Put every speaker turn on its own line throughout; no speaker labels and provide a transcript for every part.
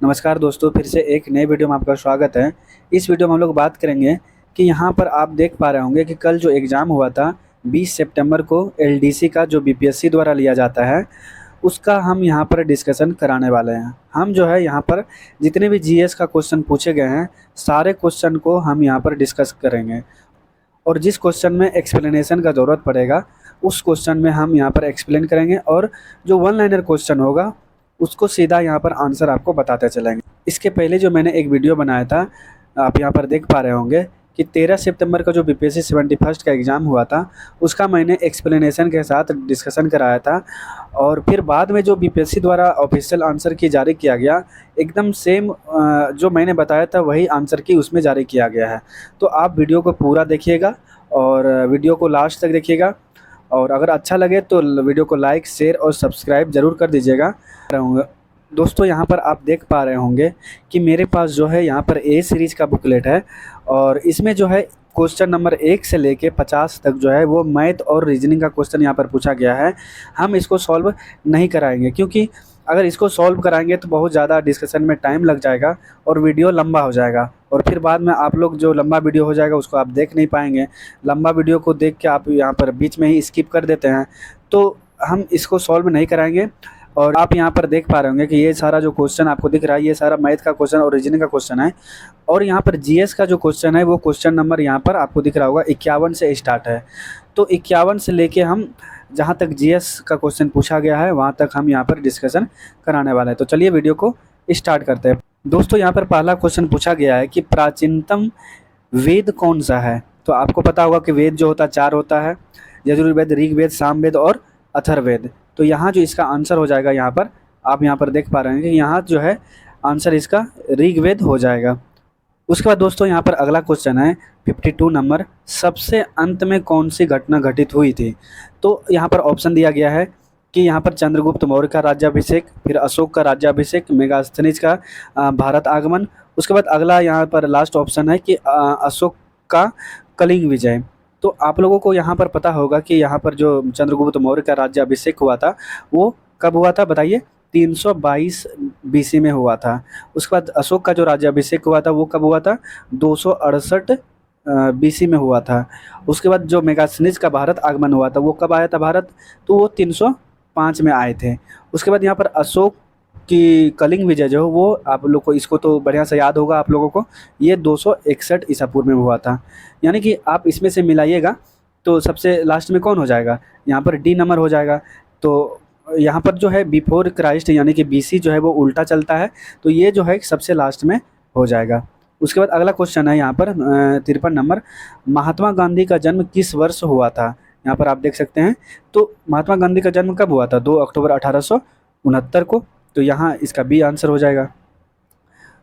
नमस्कार दोस्तों, फिर से एक नए वीडियो में आपका स्वागत है। इस वीडियो में हम लोग बात करेंगे कि यहाँ पर आप देख पा रहे होंगे कि कल जो एग्ज़ाम हुआ था 20 सितंबर को एलडीसी का जो बीपीएससी द्वारा लिया जाता है, उसका हम यहाँ पर डिस्कशन कराने वाले हैं। हम जो है यहाँ पर जितने भी जीएस का क्वेश्चन पूछे गए हैं, सारे क्वेश्चन को हम यहाँ पर डिस्कस करेंगे और जिस क्वेश्चन में एक्सप्लेनेशन का ज़रूरत पड़ेगा उस क्वेश्चन में हम यहाँ पर एक्सप्लेन करेंगे और जो वन लाइनर क्वेश्चन होगा उसको सीधा यहाँ पर आंसर आपको बताते चलेंगे। इसके पहले जो मैंने एक वीडियो बनाया था, आप यहाँ पर देख पा रहे होंगे कि 13 सितंबर का जो बीपीएससी 71 का एग्ज़ाम हुआ था उसका मैंने एक्सप्लेनेशन के साथ डिस्कशन कराया था और फिर बाद में जो बीपीएससी द्वारा ऑफिशियल आंसर की जारी किया गया, एकदम सेम जो मैंने बताया था वही आंसर की उसमें जारी किया गया है। तो आप वीडियो को पूरा देखिएगा और वीडियो को लास्ट तक देखिएगा और अगर अच्छा लगे तो वीडियो को लाइक, शेयर और सब्सक्राइब ज़रूर कर दीजिएगा। दोस्तों यहाँ पर आप देख पा रहे होंगे कि मेरे पास जो है यहाँ पर ए सीरीज़ का बुकलेट है और इसमें जो है क्वेश्चन नंबर 1 से लेके 50 तक जो है वो मैथ और रीजनिंग का क्वेश्चन यहाँ पर पूछा गया है। हम इसको सॉल्व नहीं कराएंगे क्योंकि अगर इसको सॉल्व कराएंगे तो बहुत ज़्यादा डिस्कशन में टाइम लग जाएगा और वीडियो लंबा हो जाएगा और फिर बाद में आप लोग जो लंबा वीडियो हो जाएगा उसको आप देख नहीं पाएंगे। लंबा वीडियो को देख के आप यहाँ पर बीच में ही स्किप कर देते हैं, तो हम इसको सॉल्व नहीं कराएंगे। और आप यहाँ पर देख पा रहे होंगे कि ये सारा जो क्वेश्चन आपको दिख रहा है ये सारा मैथ का क्वेश्चन और रीजनिंग का क्वेश्चन है और यहाँ पर जीएस का जो क्वेश्चन है वो क्वेश्चन नंबर यहाँ पर आपको दिख रहा होगा 51 से स्टार्ट है। तो 51 से लेके हम जहाँ तक जीएस का क्वेश्चन पूछा गया है वहाँ तक हम यहाँ पर डिस्कशन कराने वाले हैं। तो चलिए वीडियो को स्टार्ट करते हैं। दोस्तों यहाँ पर पहला क्वेश्चन पूछा गया है कि प्राचीनतम वेद कौन सा है। तो आपको पता होगा कि वेद जो होता है 4 होता है, यजुर्वेद, ऋग्वेद, सामवेद और अथर्ववेद। तो यहाँ जो इसका आंसर हो जाएगा, यहाँ पर आप यहाँ पर देख पा रहे हैं कि यहाँ जो है आंसर इसका ऋग्वेद हो जाएगा। उसके बाद दोस्तों यहाँ पर अगला क्वेश्चन है 52 नंबर, सबसे अंत में कौन सी घटना घटित हुई थी। तो यहाँ पर ऑप्शन दिया गया है कि यहाँ पर चंद्रगुप्त मौर्य का राज्याभिषेक, फिर अशोक का राज्याभिषेक, मेगास्थनीज का भारत आगमन। उसके बाद अगला यहाँ पर लास्ट ऑप्शन है कि अशोक का कलिंग विजय। तो आप लोगों को यहाँ पर पता होगा कि यहाँ पर जो चंद्रगुप्त मौर्य का राज्याभिषेक हुआ था वो कब हुआ था, बताइए। 322 बीसी में हुआ था। उसके बाद अशोक का जो राज्याभिषेक हुआ था वो कब हुआ था, 268 बीसी में हुआ था। उसके बाद जो मेगास्थनीज का भारत आगमन हुआ था वो कब आया था भारत, तो वो 305 में आए थे। उसके बाद यहाँ पर अशोक की कलिंग विजय जो वो आप लोग को इसको तो बढ़िया से याद होगा आप लोगों को, ये 261 ईसा पूर्व में हुआ था। यानी कि आप इसमें से मिलाइएगा तो सबसे लास्ट में कौन हो जाएगा, यहाँ पर डी नंबर हो जाएगा। तो यहाँ पर जो है बिफोर क्राइस्ट यानी कि बीसी जो है वो उल्टा चलता है, तो ये जो है सबसे लास्ट में हो जाएगा। उसके बाद अगला क्वेश्चन है यहाँ पर 53 नंबर, महात्मा गांधी का जन्म किस वर्ष हुआ था। यहाँ पर आप देख सकते हैं। तो महात्मा गांधी का जन्म कब हुआ था, 2 अक्टूबर 1869 को। तो यहाँ इसका बी आंसर हो जाएगा।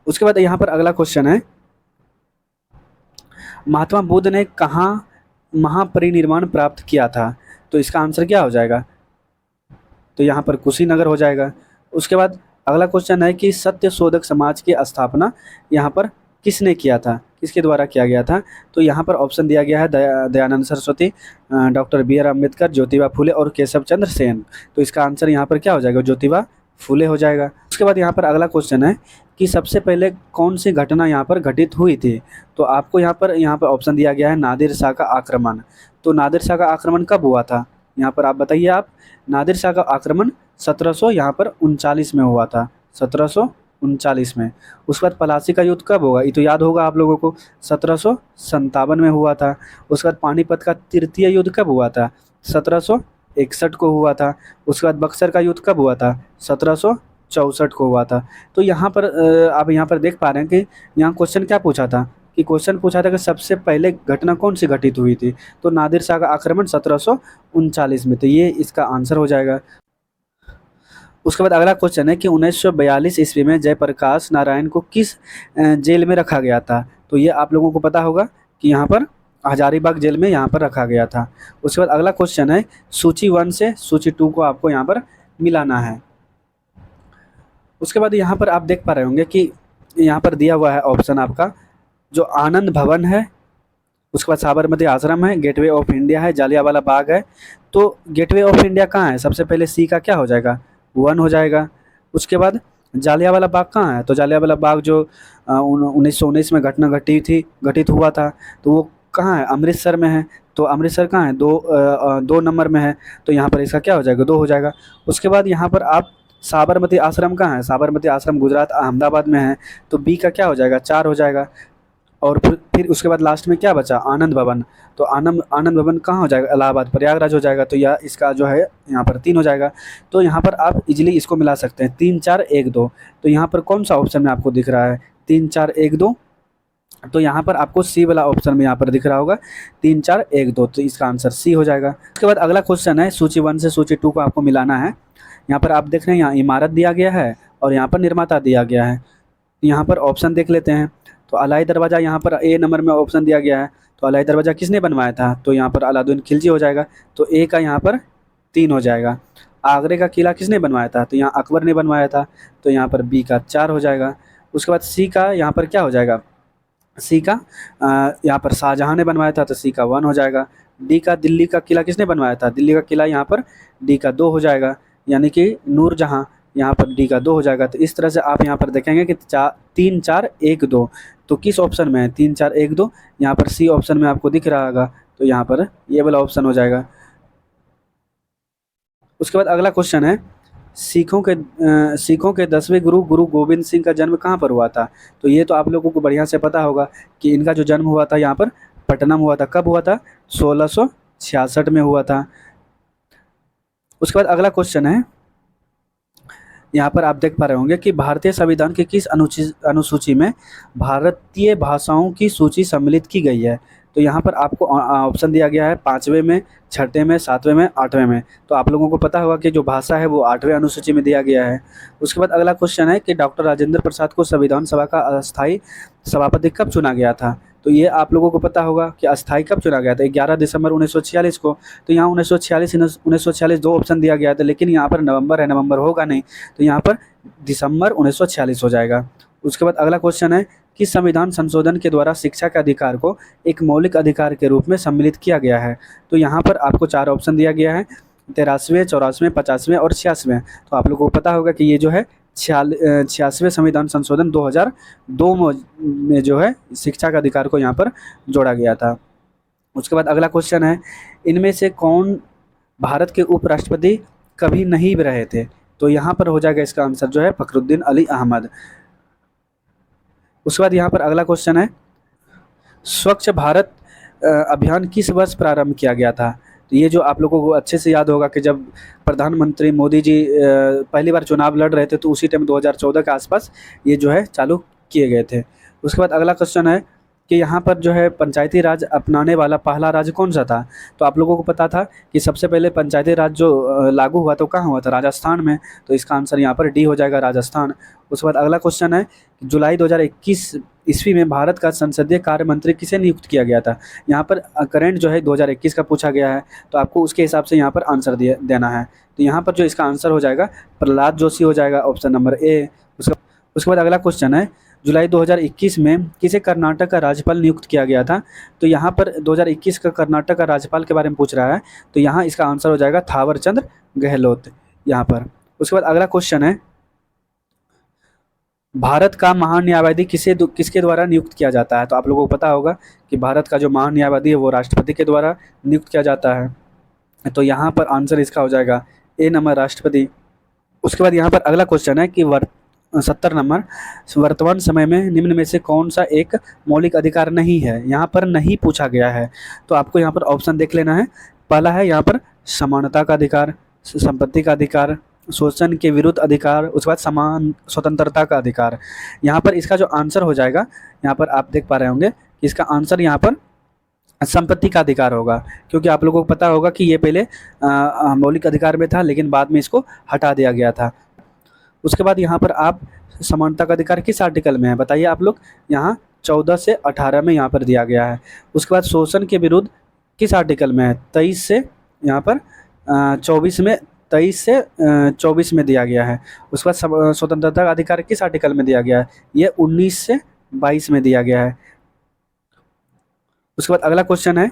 उसके बाद यहाँ पर अगला क्वेश्चन है, महात्मा बुद्ध ने कहाँ महापरिनिर्वाण प्राप्त किया था। तो इसका आंसर क्या हो जाएगा, तो यहाँ पर कुशीनगर हो जाएगा। उसके बाद अगला क्वेश्चन है कि सत्य शोधक समाज की स्थापना यहाँ पर किसने किया था, किसके द्वारा किया गया था। तो यहाँ पर ऑप्शन दिया गया है Dayanand Saraswati, doctor B R Ambedkar, Jyotiba Phule और केशव चंद्र सेन। तो इसका आंसर यहाँ पर क्या हो जाएगा, ज्योतिबा फुले हो जाएगा। उसके बाद यहाँ पर अगला क्वेश्चन है कि सबसे पहले कौन सी घटना यहाँ पर घटित हुई थी। तो आपको यहाँ पर ऑप्शन दिया गया है नादिर शाह का आक्रमण। तो नादिर शाह का आक्रमण कब हुआ था, यहाँ पर आप बताइए। आप नादिर शाह का आक्रमण 1739 में हुआ था, 1739 में। उसके बाद पलासी का युद्ध कब होगा, ये तो याद होगा आप लोगों को, 1757 में हुआ था। उसके बाद पानीपत का तृतीय युद्ध कब हुआ था, 1761 को हुआ था। उसके बाद बक्सर का युद्ध कब हुआ था, 1764 को हुआ था। तो यहाँ पर आप यहाँ पर देख पा रहे हैं कि यहाँ क्वेश्चन क्या पूछा था, कि क्वेश्चन पूछा था कि सबसे पहले घटना कौन सी घटित हुई थी। तो नादिर शाह का आक्रमण 1739 में, तो ये इसका आंसर हो जाएगा। उसके बाद अगला क्वेश्चन है कि 1942 ईस्वी में जयप्रकाश नारायण को किस जेल में रखा गया था। तो ये आप लोगों को पता होगा कि यहाँ पर हजारीबाग जेल में यहाँ पर रखा गया था। उसके बाद अगला क्वेश्चन है सूची 1 से सूची 2 को आपको यहाँ पर मिलाना है। उसके बाद यहाँ पर आप देख पा रहे होंगे कि यहाँ पर दिया हुआ है ऑप्शन आपका, जो आनंद भवन है, उसके बाद साबरमती आश्रम है, गेटवे ऑफ इंडिया है, जालियांवाला बाग है। तो गेटवे ऑफ इंडिया कहाँ है, सबसे पहले सी का क्या हो जाएगा, 1 हो जाएगा। उसके बाद जालियांवाला बाग कहाँ है? तो जालियांवाला बाग जो 1919 में घटना घटित हुआ था, तो वो कहाँ है? अमृतसर में है। तो अमृतसर कहाँ है? 2 नंबर में है। तो यहाँ पर इसका क्या हो जाएगा? 2 हो जाएगा। उसके बाद यहाँ पर आप साबरमती आश्रम कहाँ है? साबरमती आश्रम गुजरात अहमदाबाद में है। तो बी का क्या हो जाएगा? 4 हो जाएगा। और फिर उसके बाद लास्ट में क्या बचा? आनंद भवन। तो आनंद आनंद भवन कहाँ हो जाएगा? इलाहाबाद प्रयागराज हो जाएगा। तो यह इसका जो है यहाँ पर 3 हो जाएगा। तो यहाँ पर आप इजीली इसको मिला सकते हैं, 3 4 1 2। तो यहाँ पर कौन सा ऑप्शन में आपको दिख रहा है? 3 4 1 2। तो यहाँ पर आपको सी वाला ऑप्शन में यहाँ पर दिख रहा होगा, 3 4 1 2। तो इसका आंसर सी हो जाएगा। उसके बाद अगला क्वेश्चन है, सूची 1 से सूची 2 को आपको मिलाना है। यहाँ पर आप देख रहे हैं, यहाँ इमारत दिया गया है और यहाँ पर निर्माता दिया गया है। यहाँ पर ऑप्शन देख लेते हैं। तो अलाई दरवाज़ा यहाँ पर ए नंबर में ऑप्शन दिया गया है। तो अलाई दरवाज़ा किसने बनवाया था? तो यहाँ पर अलाउद्दीन खिलजी हो जाएगा। तो ए का यहाँ पर 3 हो जाएगा। आगरे का किला किसने बनवाया था? तो यहाँ अकबर ने बनवाया था। तो यहाँ पर बी का 4 हो जाएगा। उसके बाद सी का यहाँ पर क्या हो जाएगा? सी का यहाँ पर शाहजहाँ ने बनवाया था। तो सी का 1 हो जाएगा। डी का दिल्ली का किला किसने बनवाया था? दिल्ली का किला यहाँ पर डी का 2 हो जाएगा, यानी कि नूरजहाँ। यहाँ पर डी का 2 हो जाएगा। तो इस तरह से आप यहाँ पर देखेंगे कि 3 4 1 2। तो किस ऑप्शन में है 3 4 1 2? यहाँ पर सी ऑप्शन में आपको दिख रहा होगा। तो यहाँ पर ये वाला ऑप्शन हो जाएगा। उसके बाद अगला क्वेश्चन है, सिखों के 10वें गुरु गुरु गोविंद सिंह का जन्म कहाँ पर हुआ था? तो ये तो आप लोगों को बढ़िया से पता होगा कि इनका जो जन्म हुआ था यहाँ पर पटना में हुआ था। कब हुआ था? 1666 में हुआ था। उसके बाद अगला क्वेश्चन है, यहाँ पर आप देख पा रहे होंगे कि भारतीय संविधान की किस अनुसूची में भारतीय भाषाओं की सूची सम्मिलित की गई है? तो यहाँ पर आपको ऑप्शन दिया गया है 5वें में, 6ठे में, 7वें में, 8वें में। तो आप लोगों को पता होगा कि जो भाषा है वो 8वें अनुसूची में दिया गया है। उसके बाद अगला क्वेश्चन है कि डॉक्टर राजेंद्र प्रसाद को संविधान सभा का अस्थायी सभापति कब चुना गया था? तो ये आप लोगों को पता होगा कि अस्थायी कब चुना गया था? 11 दिसंबर 1946 को। तो यहाँ 1946 2 ऑप्शन दिया गया था, लेकिन यहाँ पर नवंबर है, नवंबर होगा नहीं। तो यहाँ पर दिसंबर 1946 हो जाएगा। उसके बाद अगला क्वेश्चन है कि संविधान संशोधन के द्वारा शिक्षा के अधिकार को एक मौलिक अधिकार के रूप में सम्मिलित किया गया है? तो यहाँ पर आपको 4 ऑप्शन दिया गया है, 83वें, 84वें, 50वें और 86वें। तो आप लोगों को पता होगा कि ये जो है 86वें संविधान संशोधन 2002 में जो है शिक्षा के अधिकार को यहाँ पर जोड़ा गया था। उसके बाद अगला क्वेश्चन है, इनमें से कौन भारत के उपराष्ट्रपति कभी नहीं रहे थे? तो यहाँ पर हो जाएगा इसका आंसर जो है फखरुद्दीन अली अहमद। उसके बाद यहाँ पर अगला क्वेश्चन है, स्वच्छ भारत अभियान किस वर्ष प्रारंभ किया गया था? तो ये जो आप लोगों को अच्छे से याद होगा कि जब प्रधानमंत्री मोदी जी पहली बार चुनाव लड़ रहे थे, तो उसी टाइम 2014 के आसपास ये जो है चालू किए गए थे। उसके बाद अगला क्वेश्चन है कि यहाँ पर जो है पंचायती राज अपनाने वाला पहला राज्य कौन सा था? तो आप लोगों को पता था कि सबसे पहले पंचायती राज जो लागू हुआ था वो कहाँ हुआ था? राजस्थान में। तो इसका आंसर यहाँ पर डी हो जाएगा, राजस्थान। उसके बाद अगला क्वेश्चन है, जुलाई 2021 ईस्वी में भारत का संसदीय कार्य मंत्री किसे नियुक्त किया गया था? यहाँ पर करंट जो है 2021 का पूछा गया है, तो आपको उसके हिसाब से यहाँ पर आंसर देना है। तो यहाँ पर जो इसका आंसर हो जाएगा प्रहलाद जोशी हो जाएगा, ऑप्शन नंबर ए। उसके बाद अगला क्वेश्चन है, जुलाई 2021 में किसे कर्नाटक का राज्यपाल नियुक्त किया गया था? तो यहाँ पर 2021 का कर्नाटक का राज्यपाल के बारे में पूछ रहा है। तो यहाँ इसका आंसर हो जाएगा थावर चंद गहलोत यहाँ पर। उसके बाद अगला क्वेश्चन है, भारत का महान्यायवादी किसके द्वारा नियुक्त किया जाता है? तो आप लोगों को पता होगा कि भारत का जो महान्यायवादी है वो राष्ट्रपति के द्वारा नियुक्त किया जाता है। तो यहाँ पर आंसर इसका हो जाएगा ए नंबर, राष्ट्रपति। उसके बाद यहाँ पर अगला क्वेश्चन है कि 70 नंबर, वर्तमान समय में निम्न में से कौन सा एक मौलिक अधिकार नहीं है? यहाँ पर नहीं पूछा गया है, तो आपको यहाँ पर ऑप्शन देख लेना है। पहला है यहाँ पर समानता का अधिकार, संपत्ति का अधिकार, शोषण के विरुद्ध अधिकार, उसके बाद समान स्वतंत्रता का अधिकार। यहाँ पर इसका जो आंसर हो जाएगा, यहाँ पर आप देख पा रहे होंगे कि इसका आंसर यहाँ पर संपत्ति का अधिकार होगा, क्योंकि आप लोगों को पता होगा कि ये पहले मौलिक अधिकार में था, लेकिन बाद में इसको हटा दिया गया था। उसके बाद यहाँ पर आप समानता का अधिकार किस आर्टिकल में है बताइए आप लोग? यहाँ 14 से 18 में यहाँ पर दिया गया है। उसके बाद शोषण के विरुद्ध किस आर्टिकल में है? 23 से यहाँ पर 24 में, 23 से 24 में दिया गया है। उसके बाद स्वतंत्रता का अधिकार किस आर्टिकल में दिया गया है? ये 19 से 22 में दिया गया है। उसके बाद अगला क्वेश्चन है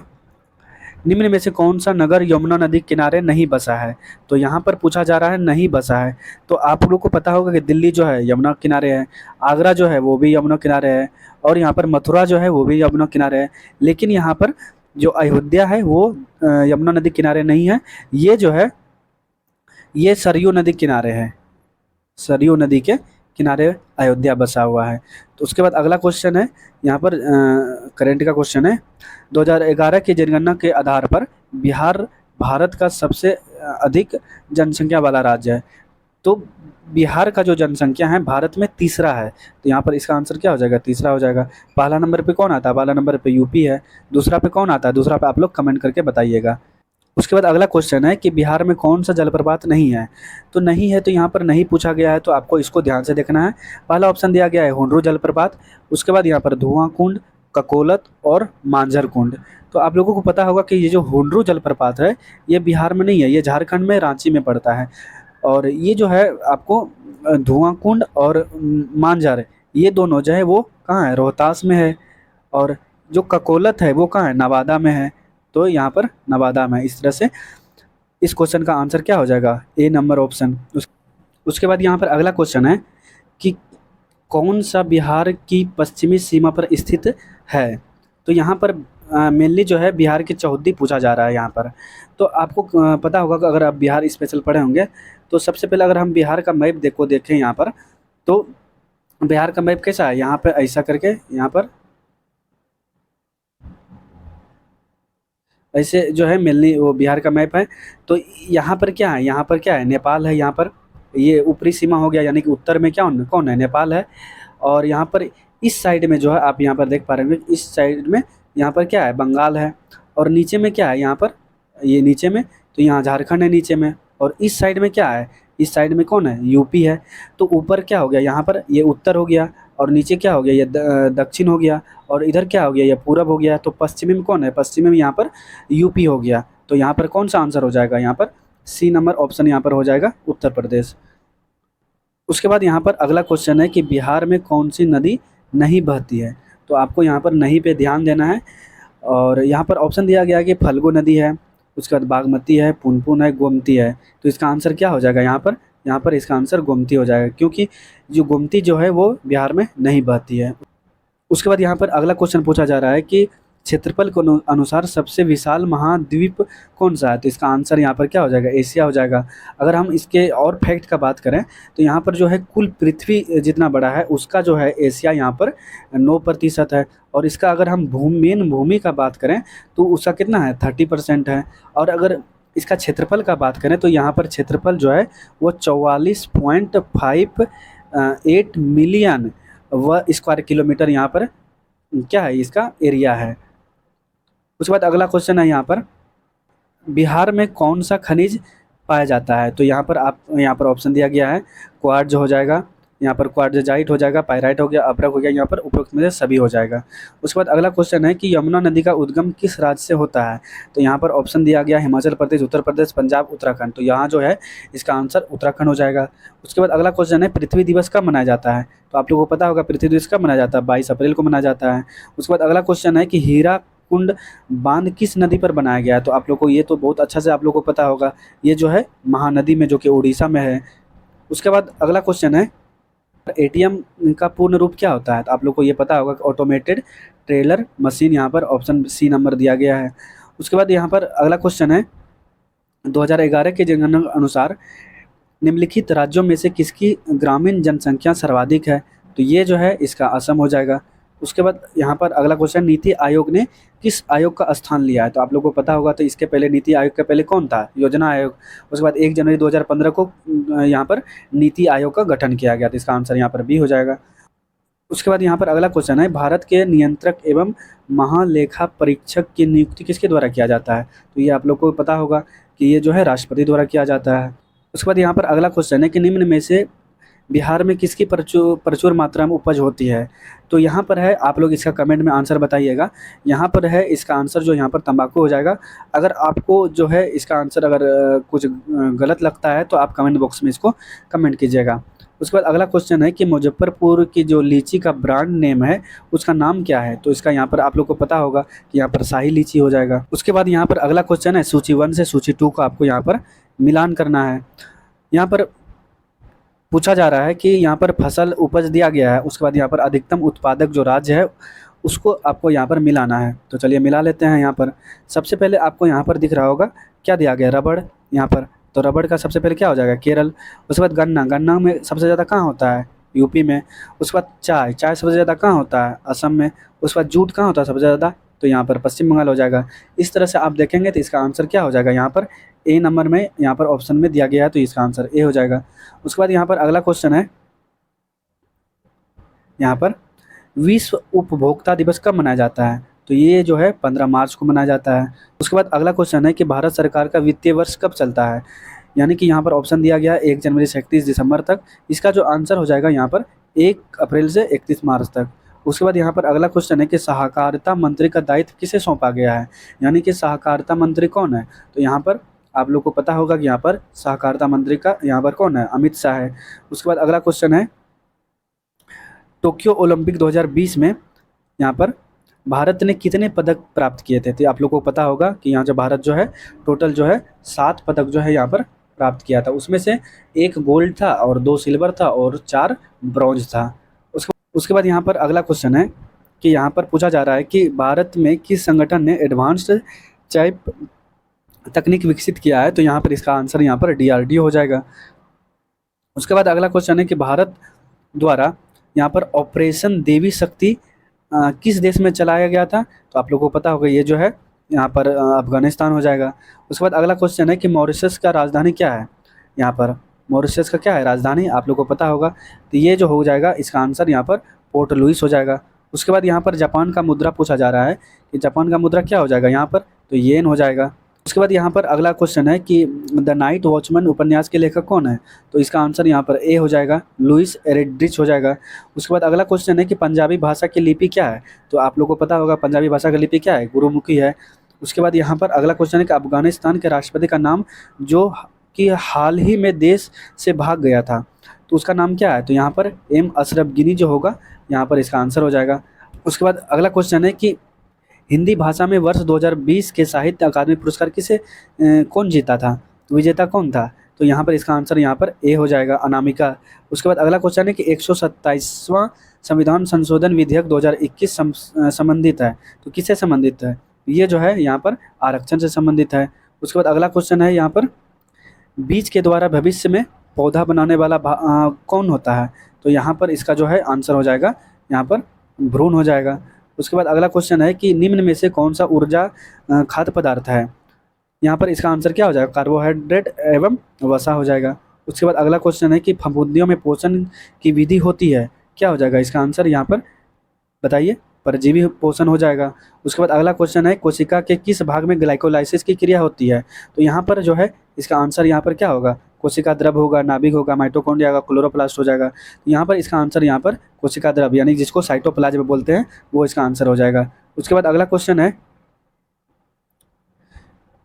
निम्न में से कौन सा नगर यमुना नदी के किनारे नहीं बसा है? तो यहाँ पर पूछा जा रहा है नहीं बसा है। तो आप लोग को पता होगा कि दिल्ली जो है यमुना किनारे है, आगरा जो है वो भी यमुना किनारे है, और यहाँ पर मथुरा जो है वो भी यमुना किनारे है। लेकिन यहाँ पर जो अयोध्या है वो यमुना नदी किनारे नहीं है, ये जो है ये सरयू नदी किनारे है, सरयू नदी के किनारे अयोध्या बसा हुआ है। तो उसके बाद अगला क्वेश्चन है, यहाँ पर करंट का क्वेश्चन है, 2011 की जनगणना के आधार पर बिहार भारत का सबसे अधिक जनसंख्या वाला राज्य है। तो बिहार का जो जनसंख्या है भारत में तीसरा है, तो यहाँ पर इसका आंसर क्या हो जाएगा? तीसरा हो जाएगा। पहला नंबर पे कौन आता है? पहला नंबर पे यूपी है। दूसरा पे कौन आता है? दूसरा पे आप लोग कमेंट करके बताइएगा। उसके बाद अगला क्वेश्चन है कि बिहार में कौन सा जलप्रपात नहीं है? तो नहीं है, तो यहाँ पर नहीं पूछा गया है, तो आपको इसको ध्यान से देखना है। पहला ऑप्शन दिया गया है हुंड्रू जलप्रपात, उसके बाद यहाँ पर धुआं कुंड, ककोलत और मांझर कुंड। तो आप लोगों को पता होगा कि ये जो हुंड्रू जलप्रपात है ये बिहार में नहीं है, ये झारखंड में रांची में पड़ता है। और ये जो है आपको धुआं कुंड और मांझर, ये दोनों जो है वो कहाँ है? रोहतास में है। और जो ककोलत है वो कहाँ है? नवादा में है। तो यहाँ पर नवादा में है। इस तरह से इस क्वेश्चन का आंसर क्या हो जाएगा? ए नंबर ऑप्शन। उसके बाद यहाँ पर अगला क्वेश्चन है कि कौन सा बिहार की पश्चिमी सीमा पर स्थित है? तो यहाँ पर मेनली जो है बिहार की चौहद्दी पूछा जा रहा है यहाँ पर। तो आपको पता होगा कि अगर आप बिहार स्पेशल पढ़े होंगे तो सबसे पहले अगर हम बिहार का मैप देखें यहाँ पर, तो बिहार का मैप कैसा है? यहाँ पर ऐसा करके, यहाँ पर ऐसे जो है मेनली वो बिहार का मैप है। तो यहाँ पर क्या है? यहाँ पर क्या है? नेपाल है। यहाँ पर ये ऊपरी सीमा हो गया, यानी कि उत्तर में क्या कौन है? नेपाल है। और यहाँ पर इस साइड में जो है आप यहाँ पर देख पा रहे होंगे, इस साइड में यहाँ पर क्या है? बंगाल है। और नीचे में क्या है? यहाँ पर ये नीचे में, तो यहाँ झारखंड है नीचे में। और इस साइड में क्या है? इस साइड में कौन है? यूपी है। तो ऊपर क्या हो गया? यहाँ पर ये उत्तर हो गया, और नीचे क्या हो गया? ये दक्षिण हो गया, और इधर क्या हो गया? ये पूरब हो गया। तो पश्चिमी में कौन है? पश्चिमी में यहाँ पर यूपी हो गया। तो यहाँ पर कौन सा आंसर हो जाएगा? यहाँ पर सी नंबर ऑप्शन यहाँ पर हो जाएगा, उत्तर प्रदेश। उसके बाद यहाँ पर अगला क्वेश्चन है कि बिहार में कौन सी नदी नहीं बहती है? तो आपको यहाँ पर नहीं पे ध्यान देना है। और यहाँ पर ऑप्शन दिया गया है कि फल्गु नदी है, उसके बाद बागमती है, पुनपुन है, गोमती है। तो इसका आंसर क्या हो जाएगा? यहाँ पर इसका आंसर गोमती हो जाएगा, क्योंकि जो गोमती जो है वो बिहार में नहीं बहती है। उसके बाद यहाँ पर अगला क्वेश्चन पूछा जा रहा है कि क्षेत्रफल के अनुसार सबसे विशाल महाद्वीप कौन सा है? तो इसका आंसर यहाँ पर क्या हो जाएगा? एशिया हो जाएगा। अगर हम इसके और फैक्ट का बात करें तो यहाँ पर जो है कुल पृथ्वी जितना बड़ा है उसका जो है एशिया यहाँ पर 9% है। और इसका अगर हम भूमि का बात करें तो उसका कितना है? 30% है। और अगर इसका क्षेत्रफल का बात करें तो यहाँ पर क्षेत्रफल जो है वो 44.58 मिलियन स्क्वायर किलोमीटर यहाँ पर क्या है? इसका एरिया है। उसके बाद अगला क्वेश्चन है यहाँ पर, बिहार में कौन सा खनिज पाया जाता है? तो यहाँ पर ऑप्शन दिया गया है, क्वार्ट्ज हो जाएगा, यहाँ पर क्वार्ट्जाइट हो जाएगा, पाइराइट हो गया, अभ्रक हो गया, यहाँ पर उपरोक्त में से सभी हो जाएगा। उसके बाद अगला क्वेश्चन है कि यमुना नदी का उद्गम किस राज्य से होता है? तो यहाँ पर ऑप्शन दिया गया हिमाचल प्रदेश, उत्तर प्रदेश, पंजाब, उत्तराखंड। तो यहाँ जो है इसका आंसर उत्तराखंड हो जाएगा। उसके बाद अगला क्वेश्चन है पृथ्वी दिवस कब मनाया जाता है? तो आप लोगों को पता होगा पृथ्वी दिवस कब मनाया जाता है? 22 अप्रैल को मनाया जाता है। उसके बाद अगला क्वेश्चन है कि हीरा कुंड बांध किस नदी पर बनाया गया है? तो आप लोग को ये तो बहुत अच्छा से आप लोग को पता होगा, ये जो है महानदी में, जो कि उड़ीसा में है। उसके बाद अगला क्वेश्चन है एटीएम का पूर्ण रूप क्या होता है? तो आप लोग को ये पता होगा कि ऑटोमेटेड टेलर मशीन, यहाँ पर ऑप्शन सी नंबर दिया गया है। उसके बाद यहाँ पर अगला क्वेश्चन है 2011 के जनगणना अनुसार निम्नलिखित राज्यों में से किसकी ग्रामीण जनसंख्या सर्वाधिक है? तो ये जो है इसका असम हो जाएगा। उसके बाद यहाँ पर अगला क्वेश्चन, नीति आयोग ने किस आयोग का स्थान लिया है? तो आप लोगों को पता होगा, तो इसके पहले नीति आयोग के पहले कौन था? योजना आयोग। उसके बाद 1 जनवरी 2015 को यहाँ पर नीति आयोग का गठन किया गया, तो इसका आंसर यहाँ पर बी हो जाएगा। उसके बाद यहाँ पर अगला क्वेश्चन है, भारत के नियंत्रक एवं महालेखा परीक्षक की नियुक्ति किसके द्वारा किया जाता है? तो ये आप लोग को पता होगा कि ये जो है राष्ट्रपति द्वारा किया जाता है। उसके बाद यहाँ पर अगला क्वेश्चन है कि निम्न में से बिहार में किसकी प्रचुर मात्रा में उपज होती है? तो यहाँ पर है, आप लोग इसका कमेंट में आंसर बताइएगा। यहाँ पर है इसका आंसर जो यहाँ पर तंबाकू हो जाएगा। अगर आपको जो है इसका आंसर अगर कुछ गलत लगता है तो आप कमेंट बॉक्स में इसको कमेंट कीजिएगा। उसके बाद अगला क्वेश्चन है कि मुजफ्फरपुर की जो लीची का ब्रांड नेम है उसका नाम क्या है। तो इसका यहाँ पर आप लोग को पता होगा कि यहाँ पर शाही लीची हो जाएगा। उसके बाद यहाँ पर अगला क्वेश्चन है सूची 1 से सूची 2 को आपको यहाँ पर मिलान करना है। यहाँ पर पूछा जा रहा है कि यहाँ पर फसल उपज दिया गया है, उसके बाद यहाँ पर अधिकतम उत्पादक जो राज्य है उसको आपको यहाँ पर मिलाना है। तो चलिए मिला लेते हैं। यहाँ पर सबसे पहले आपको यहाँ पर दिख रहा होगा क्या दिया गया, रबड़ यहाँ पर। तो रबड़ का सबसे पहले क्या हो जाएगा, केरल। उसके बाद गन्ना, गन्ना में सबसे ज़्यादा कहाँ होता है, यूपी में। उसके बाद चाय, चाय सबसे ज़्यादा कहाँ होता है, असम में। उसके बाद जूट कहाँ होता है सबसे ज़्यादा, तो यहाँ पर पश्चिम बंगाल हो जाएगा। इस तरह से आप देखेंगे तो इसका आंसर क्या हो जाएगा, यहाँ पर ए नंबर में यहाँ पर ऑप्शन में दिया गया है, तो इसका आंसर ए हो जाएगा। उसके बाद यहाँ पर अगला क्वेश्चन है, यहाँ पर विश्व उपभोक्ता दिवस कब मनाया जाता है। तो ये जो है 15 मार्च को मनाया जाता है। उसके बाद अगला क्वेश्चन है कि भारत सरकार का वित्तीय वर्ष कब चलता है। यानी कि यहाँ पर ऑप्शन दिया गया है 1 जनवरी से 31 दिसंबर तक। इसका जो आंसर हो जाएगा यहाँ पर 1 अप्रैल से 31 मार्च तक। उसके बाद यहाँ पर अगला क्वेश्चन है कि सहकारिता मंत्री का दायित्व किसे सौंपा गया है। यानी कि सहकारिता मंत्री कौन है। तो यहाँ पर आप लोग को पता होगा कि यहाँ पर सहकारिता मंत्री का यहाँ पर कौन है, अमित शाह है। उसके बाद अगला क्वेश्चन है टोक्यो ओलंपिक 2020 में यहाँ पर भारत ने कितने पदक प्राप्त किए थे। तो आप लोग को पता होगा कि यहाँ जो भारत जो है टोटल जो है 7 पदक जो है यहाँ पर प्राप्त किया था। उसमें से 1 गोल्ड था और 2 सिल्वर था और 4 ब्रॉन्ज था। उसके बाद यहाँ पर अगला क्वेश्चन है कि यहाँ पर पूछा जा रहा है कि भारत में किस संगठन ने एडवांस्ड चिप तकनीक विकसित किया है। तो यहाँ पर इसका आंसर यहाँ पर DRDO हो जाएगा। उसके बाद अगला क्वेश्चन है कि भारत द्वारा यहाँ पर ऑपरेशन देवी शक्ति किस देश में चलाया गया था। तो आप लोगों को पता होगा ये जो है यहाँ पर अफगानिस्तान हो जाएगा। उसके बाद अगला क्वेश्चन है कि मॉरिशस का राजधानी क्या है। यहाँ पर मॉरिशस का क्या है राजधानी, आप लोगों को पता होगा। तो ये जो हो जाएगा इसका आंसर यहाँ पर पोर्ट लुइस हो जाएगा। उसके बाद यहाँ पर जापान का मुद्रा पूछा जा रहा है कि जापान का मुद्रा क्या हो जाएगा यहाँ पर, तो येन हो जाएगा। उसके बाद यहाँ पर अगला क्वेश्चन है कि द नाइट वॉचमैन उपन्यास के लेखक कौन है। तो इसका आंसर यहाँ पर ए हो जाएगा, लुइस एरिड्रिच हो जाएगा। उसके बाद अगला क्वेश्चन है कि पंजाबी भाषा की लिपि क्या है। तो आप लोगों को पता होगा पंजाबी भाषा की लिपि क्या है, गुरुमुखी है। उसके बाद यहाँ पर अगला क्वेश्चन है कि अफगानिस्तान के राष्ट्रपति का नाम जो कि हाल ही में देश से भाग गया था, तो उसका नाम क्या है। तो यहाँ पर एम अशरफ गनी जो होगा यहाँ पर इसका आंसर हो जाएगा। उसके बाद अगला क्वेश्चन है कि हिंदी भाषा में वर्ष 2020 के साहित्य अकादमी पुरस्कार किसे कौन जीता था, विजेता कौन था। तो यहाँ पर इसका आंसर यहाँ पर ए हो जाएगा, अनामिका। उसके बाद अगला क्वेश्चन है कि 127वां संविधान संशोधन विधेयक 2021 संबंधित है, तो किससे संबंधित है। ये जो है यहाँ पर आरक्षण से संबंधित है। उसके बाद अगला क्वेश्चन है यहाँ पर बीज के द्वारा भविष्य में पौधा बनाने वाला कौन होता है। तो यहाँ पर इसका जो है आंसर हो जाएगा यहाँ पर भ्रूण हो जाएगा। उसके बाद अगला क्वेश्चन है कि निम्न में से कौन सा ऊर्जा खाद्य पदार्थ है। यहाँ पर इसका आंसर क्या हो जाएगा, कार्बोहाइड्रेट एवं वसा हो जाएगा। उसके बाद अगला क्वेश्चन है कि फफूंदियों में पोषण की विधि होती है, क्या हो जाएगा इसका आंसर यहाँ पर बताइए, परजीवी पोषण हो जाएगा। उसके बाद अगला क्वेश्चन है कोशिका के किस भाग में ग्लाइकोलाइसिस की क्रिया होती है। तो यहाँ पर जो है इसका आंसर यहाँ पर क्या होगा, कोशिका द्रव होगा, नाभिक होगा, माइटोकॉन्ड्रिया होगा, क्लोरोप्लास्ट हो जाएगा। तो यहाँ पर इसका आंसर यहाँ पर कोशिका द्रव यानी जिसको साइटोप्लाज्म बोलते हैं वो इसका आंसर हो जाएगा। उसके बाद अगला क्वेश्चन है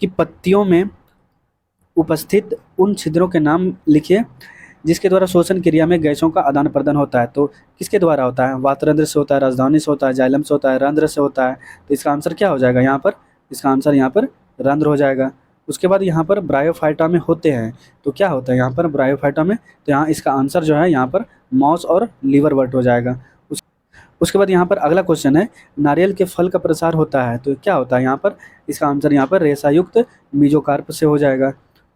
कि पत्तियों में उपस्थित उन छिद्रों के नाम लिखिए जिसके द्वारा श्वसन क्रिया में गैसों का आदान प्रदान होता है। तो किसके द्वारा होता है, वातरंध्र से होता है, राजधानी से होता है, जाइलम से होता है, रंध्र से होता है। तो इसका आंसर क्या हो जाएगा यहाँ पर, इसका आंसर यहाँ पर रंध्र हो जाएगा। उसके बाद यहाँ पर ब्रायोफाइटा में होते हैं, तो क्या होता है यहाँ पर ब्रायोफाइटा में, तो यहाँ इसका आंसर जो है यहाँ पर मॉस और लीवरवर्ट हो जाएगा। उसके बाद यहाँ पर अगला क्वेश्चन है नारियल के फल का प्रसार होता है, तो क्या होता है यहाँ पर, इसका आंसर यहाँ पर रेशायुक्त मीजोकार्प से हो जाएगा।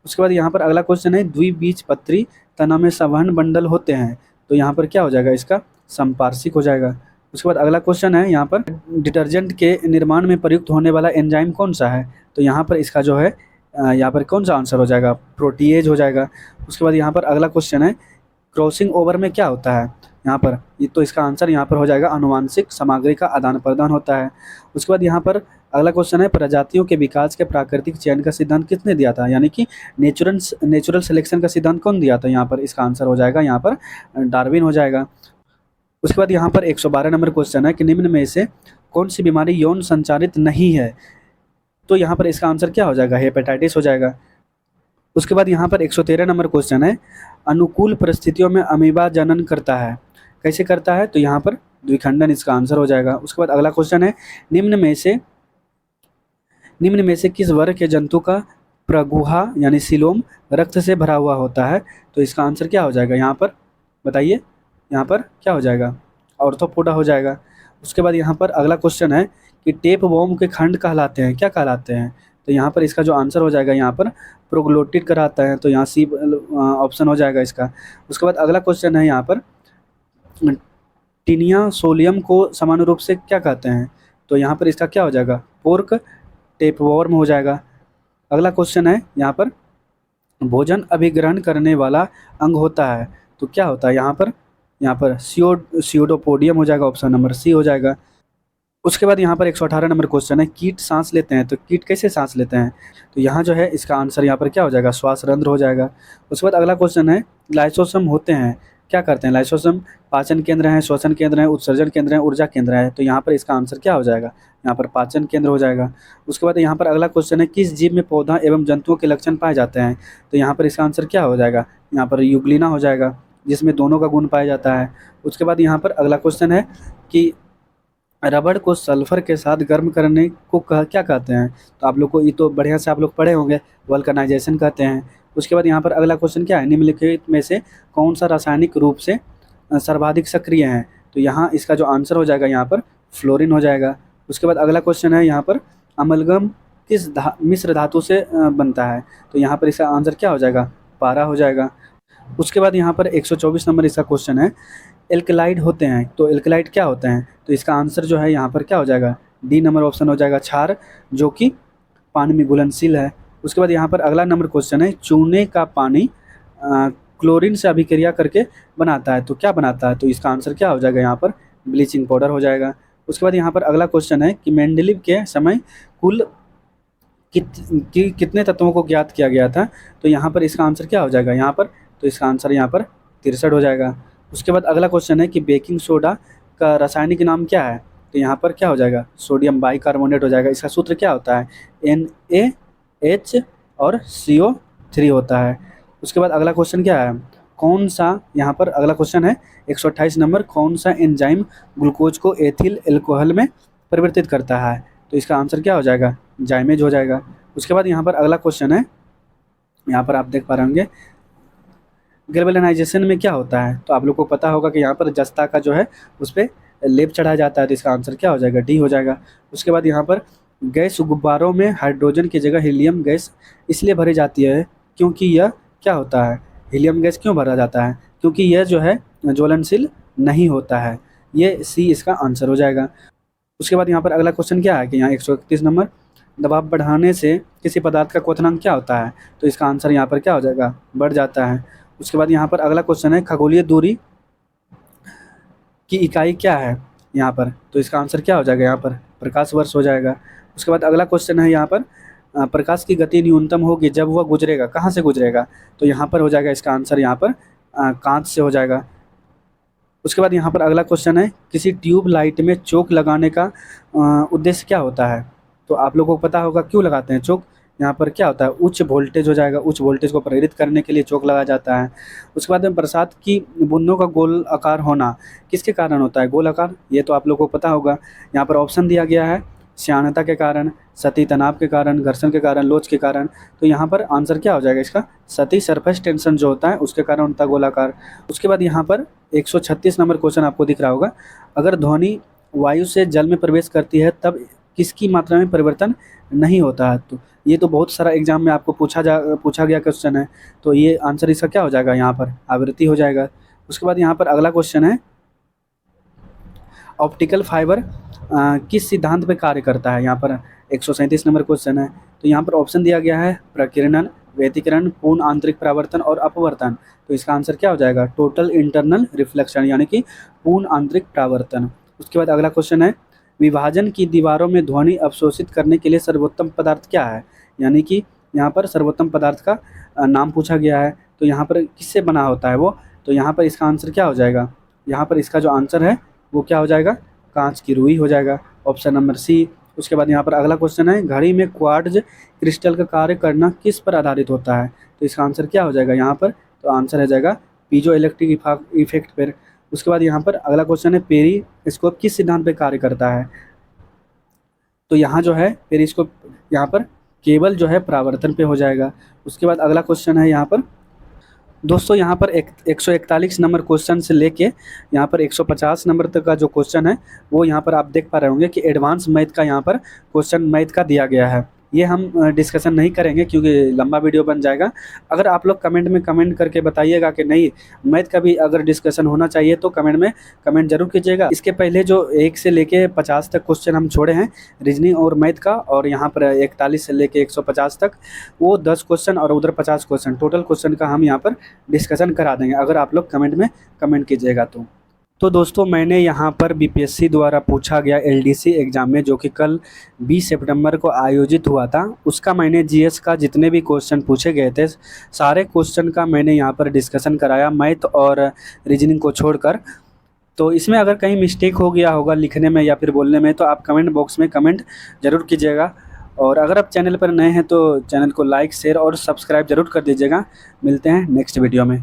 उसके बाद यहाँ पर अगला क्वेश्चन है द्विबीजपत्री तना में संवहन बंडल होते हैं, तो यहाँ पर क्या हो जाएगा, इसका संपार्श्विक हो जाएगा। उसके बाद अगला क्वेश्चन है यहाँ पर डिटर्जेंट के निर्माण में प्रयुक्त होने वाला एंजाइम कौन सा है। तो यहाँ पर इसका जो है यहाँ पर कौन सा आंसर हो जाएगा, प्रोटीएज हो जाएगा। उसके बाद यहाँ पर अगला क्वेश्चन है क्रॉसिंग ओवर में क्या होता है यहाँ पर, ये तो इसका आंसर यहाँ पर हो जाएगा आनुवांशिक सामग्री का आदान प्रदान होता है। उसके बाद यहाँ पर अगला क्वेश्चन है प्रजातियों के विकास के प्राकृतिक चयन का सिद्धांत किसने दिया था, यानी कि नेचुरल सिलेक्शन का सिद्धांत कौन दिया था। यहाँ पर इसका आंसर हो जाएगा यहाँ पर डार्विन हो जाएगा। उसके बाद यहाँ पर 112 नंबर क्वेश्चन है कि निम्न में से कौन सी बीमारी यौन संचारित नहीं है। तो यहाँ पर इसका आंसर क्या हो जाएगा, हेपेटाइटिस हो जाएगा। उसके बाद यहाँ पर 113 नंबर क्वेश्चन है, अनुकूल परिस्थितियों में अमीबा जनन करता है, कैसे करता है? तो यहाँ पर द्विखंडन इसका आंसर हो जाएगा। उसके बाद अगला क्वेश्चन है, निम्न में से किस वर्ग के जंतु का प्रगुहा यानी सीलोम रक्त से भरा हुआ होता है? तो इसका आंसर क्या हो जाएगा यहाँ पर? बताइए, यहाँ पर क्या हो जाएगा? ऑर्थोपोडा हो जाएगा। उसके बाद यहाँ पर अगला क्वेश्चन है कि टेप वॉर्म के खंड कहलाते हैं, क्या कहलाते हैं? तो यहाँ पर इसका जो आंसर हो जाएगा यहाँ पर प्रोग्लोटिड कराता है, तो यहाँ सी ऑप्शन हो जाएगा इसका। उसके बाद अगला क्वेश्चन है यहाँ पर, टिनिया सोलियम को सामान्य रूप से क्या कहते हैं? तो यहाँ पर इसका क्या हो जाएगा? पोर्क टेपवॉर्म हो जाएगा। अगला क्वेश्चन है यहाँ पर, भोजन अभिग्रहण करने वाला अंग होता है, तो क्या होता है यहाँ पर? यहाँ पर स्यूडोपोडियम हो जाएगा, ऑप्शन नंबर सी हो जाएगा। उसके बाद यहाँ पर 118 नंबर क्वेश्चन है, कीट सांस लेते हैं, तो कीट कैसे सांस लेते हैं? तो यहाँ जो है इसका आंसर यहाँ पर क्या हो जाएगा? श्वास रंध्र हो जाएगा। उसके बाद अगला क्वेश्चन है, लाइसोसोम होते हैं, क्या करते हैं? लाइसोसोम पाचन केंद्र हैं, श्वसन केंद्र हैं, उत्सर्जन केंद्र हैं, ऊर्जा केंद्र है, तो यहाँ पर इसका आंसर क्या हो जाएगा? यहाँ पर पाचन केंद्र हो जाएगा। उसके बाद यहाँ पर अगला क्वेश्चन है, किस जीव में पौधा एवं जंतुओं के लक्षण पाए जाते हैं? तो यहाँ पर इसका आंसर क्या हो जाएगा? यहाँ पर यूग्लिना हो जाएगा, जिसमें दोनों का गुण पाया जाता है। उसके बाद यहाँ पर अगला क्वेश्चन है कि रबड़ को सल्फर के साथ गर्म करने को क्या कहते हैं? तो आप लोग को ये तो बढ़िया से आप लोग पढ़े होंगे, वल्कनाइजेशन कहते हैं। उसके बाद यहाँ पर अगला क्वेश्चन क्या है, निम्नलिखित में से कौन सा रासायनिक रूप से सर्वाधिक सक्रिय है? तो यहाँ इसका जो आंसर हो जाएगा यहाँ पर फ्लोरीन हो जाएगा। उसके बाद अगला क्वेश्चन है यहाँ पर, अमलगम किस मिश्र धातु से बनता है? तो यहाँ पर इसका आंसर क्या हो जाएगा? पारा हो जाएगा। उसके बाद यहाँ पर 124 नंबर इसका क्वेश्चन है, एल्कलाइड होते हैं, तो एल्कलाइड क्या होते हैं? तो इसका आंसर जो है यहाँ पर क्या हो जाएगा? डी नंबर ऑप्शन हो जाएगा, क्षार, जो कि पानी में घुलनशील है। उसके बाद यहाँ पर अगला नंबर क्वेश्चन है, चूने का पानी क्लोरीन से अभिक्रिया करके बनाता है, तो क्या बनाता है? तो इसका आंसर क्या हो जाएगा? यहाँ पर ब्लीचिंग पाउडर हो जाएगा। उसके बाद यहाँ पर अगला क्वेश्चन है कि मेंडेलीव के समय कुल कितने तत्वों को ज्ञात किया गया था? तो यहाँ पर इसका आंसर क्या हो जाएगा यहाँ पर? तो इसका आंसर यहाँ पर 63 हो जाएगा। उसके बाद अगला क्वेश्चन है कि बेकिंग सोडा का रासायनिक नाम क्या है? तो यहाँ पर क्या हो जाएगा? सोडियम बाइकार्बोनेट हो जाएगा। इसका सूत्र क्या होता है? NaH और CO3 होता है। उसके बाद अगला क्वेश्चन क्या है, कौन सा, यहाँ पर अगला क्वेश्चन है 128 नंबर, कौन सा एंजाइम ग्लूकोज को एथिल एल्कोहल में परिवर्तित करता है? तो इसका आंसर क्या हो जाएगा? जाइमेज हो जाएगा। उसके बाद यहाँ पर अगला क्वेश्चन है, यहाँ पर आप देख पा रहे होंगे, गैल्वेनाइजेशन में क्या होता है? तो आप लोग को पता होगा कि यहाँ पर जस्ता का जो है उस पर लेप चढ़ाया जाता है, तो इसका आंसर क्या हो जाएगा? डी हो जाएगा। उसके बाद यहाँ पर गैस गुब्बारों में हाइड्रोजन की जगह हीलियम गैस इसलिए भरी जाती है क्योंकि यह क्या होता है? हीलियम गैस क्यों भरा जाता है? क्योंकि यह जो है ज्वलनशील नहीं होता है। ये सी इसका आंसर हो जाएगा। उसके बाद यहाँ पर अगला क्वेश्चन क्या है कि यहाँ 131 नंबर, दबाव बढ़ाने से किसी पदार्थ का क्वथनांक क्या होता है? तो इसका आंसर यहाँ पर क्या हो जाएगा? बढ़ जाता है। उसके बाद यहाँ पर अगला क्वेश्चन है, खगोलीय दूरी की इकाई क्या है यहाँ पर? तो इसका आंसर क्या हो जाएगा? यहाँ पर प्रकाश वर्ष हो जाएगा। उसके बाद अगला क्वेश्चन है यहाँ पर, प्रकाश की गति न्यूनतम होगी जब वह गुजरेगा, कहाँ से गुजरेगा? तो यहाँ पर हो जाएगा इसका आंसर यहाँ पर कांच से हो जाएगा। उसके बाद यहाँ पर अगला क्वेश्चन है, किसी ट्यूब लाइट में चोक लगाने का उद्देश्य क्या होता है? तो आप लोगों को पता होगा क्यों लगाते हैं चोक। यहाँ पर क्या होता है? उच्च वोल्टेज हो जाएगा, उच्च वोल्टेज को प्रेरित करने के लिए चोक लगाया जाता है। उसके बाद में बरसात की बूंदों का गोल आकार होना किसके कारण होता है? गोल आकार, ये तो आप लोगों को पता होगा। यहाँ पर ऑप्शन दिया गया है, श्यानता के कारण, सतही तनाव के कारण, घर्षण के कारण, लोच के कारण। तो यहाँ पर आंसर क्या हो जाएगा इसका? सतही सरफेस टेंशन जो होता है उसके कारण होता है गोलाकार। उसके बाद यहाँ पर 136 नंबर क्वेश्चन आपको दिख रहा होगा, अगर ध्वनि वायु से जल में प्रवेश करती है तब किसकी मात्रा में परिवर्तन नहीं होता है? तो ये तो बहुत सारा एग्जाम में आपको पूछा गया क्वेश्चन है, तो ये आंसर इसका क्या हो जाएगा? यहाँ पर आवृत्ति हो जाएगा। उसके बाद यहाँ पर अगला क्वेश्चन है, ऑप्टिकल फाइबर किस सिद्धांत पे कार्य करता है? यहाँ पर 137 नंबर क्वेश्चन है। तो यहाँ पर ऑप्शन दिया गया है, प्रकीर्णन, व्यतिकरण, पूर्ण आंतरिक परावर्तन और अपवर्तन। तो इसका आंसर क्या हो जाएगा? टोटल इंटरनल रिफ्लेक्शन, यानी कि पूर्ण आंतरिक परावर्तन। उसके बाद अगला क्वेश्चन है, विभाजन की दीवारों में ध्वनि अवशोषित करने के लिए सर्वोत्तम पदार्थ क्या है? यानी कि यहाँ पर सर्वोत्तम पदार्थ का नाम पूछा गया है, तो यहाँ पर किससे बना होता है वो? तो यहाँ पर इसका आंसर क्या हो जाएगा? यहाँ पर इसका जो आंसर है वो क्या हो जाएगा? कांच की रुई हो जाएगा, ऑप्शन नंबर सी। उसके बाद यहाँ पर अगला क्वेश्चन है, घड़ी में क्वार्ट्ज क्रिस्टल का कार्य करना किस पर आधारित होता है? तो इसका आंसर क्या हो जाएगा यहाँ पर? तो आंसर हो जाएगा पीजो इलेक्ट्रिक इफेक्ट पर। उसके बाद यहाँ पर अगला क्वेश्चन है, पेरिस्कोप किस सिद्धांत पे कार्य करता है? तो यहाँ जो है पेरिस्कोप, यहाँ पर केवल जो है परावर्तन पे हो जाएगा। उसके बाद अगला क्वेश्चन है यहाँ पर दोस्तों, यहाँ पर 141 नंबर क्वेश्चन से लेके यहाँ पर 150 नंबर तक का जो क्वेश्चन है वो यहाँ पर आप देख पा रहे होंगे कि एडवांस मैथ का यहाँ पर क्वेश्चन मैथ का दिया गया है। ये हम डिस्कशन नहीं करेंगे क्योंकि लंबा वीडियो बन जाएगा। अगर आप लोग कमेंट में कमेंट करके बताइएगा कि नहीं मैथ का भी अगर डिस्कशन होना चाहिए तो कमेंट में कमेंट जरूर कीजिएगा। इसके पहले जो 1 से लेके 50 तक क्वेश्चन हम छोड़े हैं रीजनिंग और मैथ का, और यहाँ पर 41 से लेके 150 तक वो 10 क्वेश्चन और उधर 50 क्वेश्चन, टोटल क्वेश्चन का हम यहाँ पर डिस्कशन करा देंगे अगर आप लोग कमेंट में कमेंट कीजिएगा तो दोस्तों मैंने यहाँ पर बीपीएससी द्वारा पूछा गया एलडीसी एग्ज़ाम में जो कि कल 20 सितंबर को आयोजित हुआ था, उसका मैंने जीएस का जितने भी क्वेश्चन पूछे गए थे सारे क्वेश्चन का मैंने यहाँ पर डिस्कशन कराया मैथ और रीजनिंग को छोड़कर। तो इसमें अगर कहीं मिस्टेक हो गया होगा लिखने में या फिर बोलने में तो आप कमेंट बॉक्स में कमेंट ज़रूर कीजिएगा। और अगर आप चैनल पर नए हैं तो चैनल को लाइक शेयर और सब्सक्राइब ज़रूर कर दीजिएगा। मिलते हैं नेक्स्ट वीडियो में।